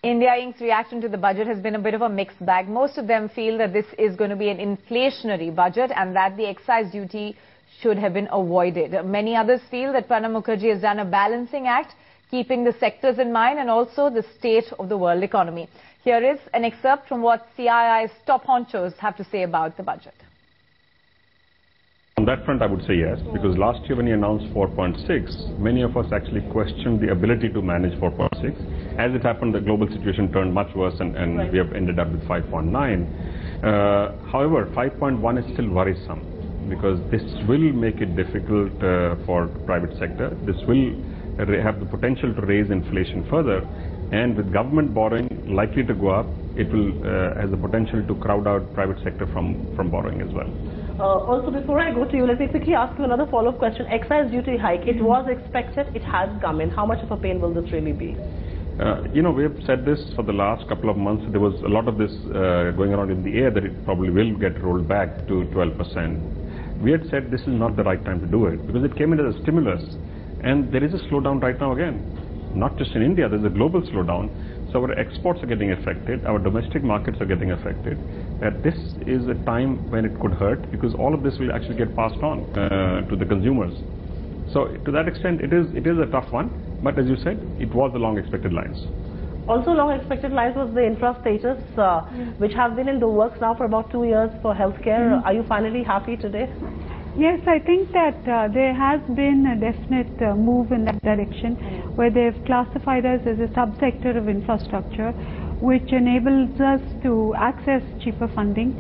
India Inc.'s reaction to the budget has been a bit of a mixed bag. Most of them feel that this is going to be an inflationary budget and that the excise duty should have been avoided. Many others feel that Pranab Mukherjee has done a balancing act, keeping the sectors in mind and also the state of the world economy. Here is an excerpt from what CII's top honchos have to say about the budget. On that front, I would say yes, because last year when he announced 4.6, many of us actually questioned the ability to manage 4.6. As it happened, the global situation turned much worse and we have ended up with 5.9. However, 5.1 is still worrisome because this will make it difficult for the private sector. This will have the potential to raise inflation further, and with government borrowing likely to go up, it will has the potential to crowd out private sector from borrowing as well. Also, before I go to you, let me quickly ask you another follow-up question. Excise duty hike, it was expected, it has come in. How much of a pain will this really be? We have said this for the last couple of months. There was a lot of this going around in the air that it probably will get rolled back to 12%. We had said this is not the right time to do it because it came in as a stimulus, and there is a slowdown right now again. Not just in India, there's a global slowdown. So our exports are getting affected, our domestic markets are getting affected. This is a time when it could hurt because all of this will actually get passed on to the consumers. So to that extent, it is a tough one, but as you said, it was the long expected lines. Also long expected lines was the infra status, which have been in the works now for about 2 years for healthcare. Are you finally happy today? Yes, I think that there has been a definite move in that direction where they've classified us as a subsector of infrastructure, which enables us to access cheaper funding.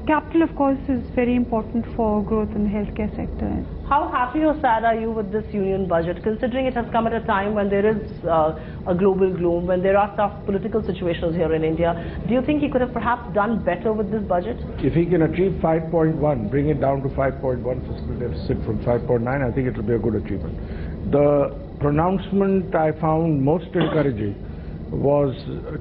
Capital, of course, is very important for growth in the healthcare sector. How happy or sad are you with this union budget, considering it has come at a time when there is a global gloom, when there are tough political situations here in India? Do you think he could have perhaps done better with this budget? If he can achieve 5.1, bring it down to 5.1 fiscal deficit from 5.9, I think it will be a good achievement. The pronouncement I found most encouraging was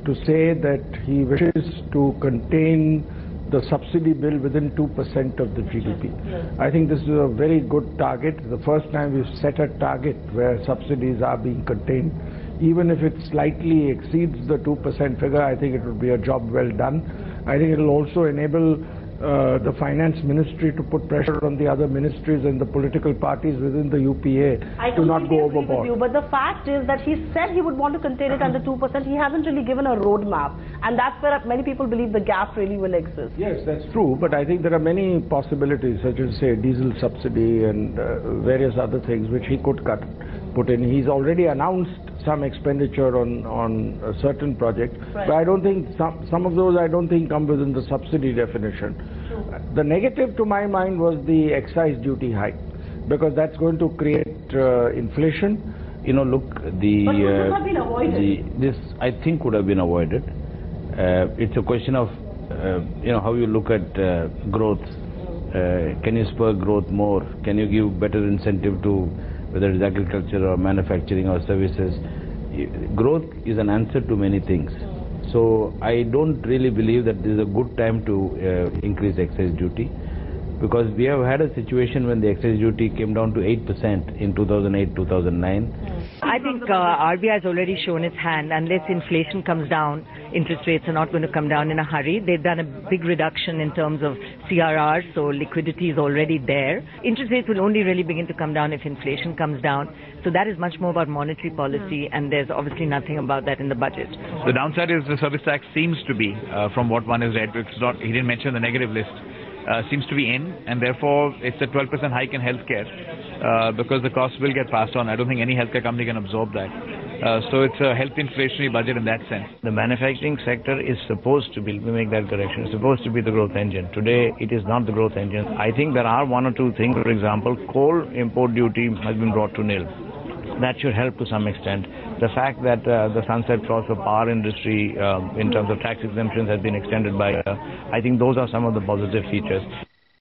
to say that he wishes to contain the subsidy bill within 2% of the GDP. I think this is a very good target. The first time we've set a target where subsidies are being contained. Even if it slightly exceeds the 2% figure, I think it will be a job well done. I think it will also enable the finance ministry to put pressure on the other ministries and the political parties within the UPA to not go overboard. But the fact is that he said he would want to contain it under 2%. He hasn't really given a roadmap, and that's where many people believe the gap really will exist. Yes, that's true, but I think there are many possibilities, such as, say, diesel subsidy and various other things which he could put in. He's already announced some expenditure on a certain project, but I don't think some of those I don't think come within the subsidy definition. The negative to my mind was the excise duty hike, because that's going to create inflation. Look, but could this have been avoided? This I think could have been avoided. It's a question of how you look at growth. Can you spur growth more? Can you give better incentive to whether it's agriculture or manufacturing or services? Growth is an answer to many things. So I don't really believe that this is a good time to increase excise duty, because we have had a situation when the excise duty came down to 8% in 2008-2009. I think RBI has already shown its hand. Unless inflation comes down, interest rates are not going to come down in a hurry. They've done a big reduction in terms of CRR, so liquidity is already there. Interest rates will only really begin to come down if inflation comes down. So that is much more about monetary policy, and there's obviously nothing about that in the budget. The downside is the service tax seems to be, from what one has read, he didn't mention the negative list, seems to be in, and therefore it's a 12% hike in healthcare because the costs will get passed on. I don't think any healthcare company can absorb that. So it's a health inflationary budget in that sense. The manufacturing sector is supposed to be, we make that correction, it's supposed to be the growth engine. Today it is not the growth engine. I think there are one or two things. For example, coal import duty has been brought to nil. That should help to some extent. The fact that the sunset clause for power industry in terms of tax exemptions has been extended by, I think those are some of the positive features.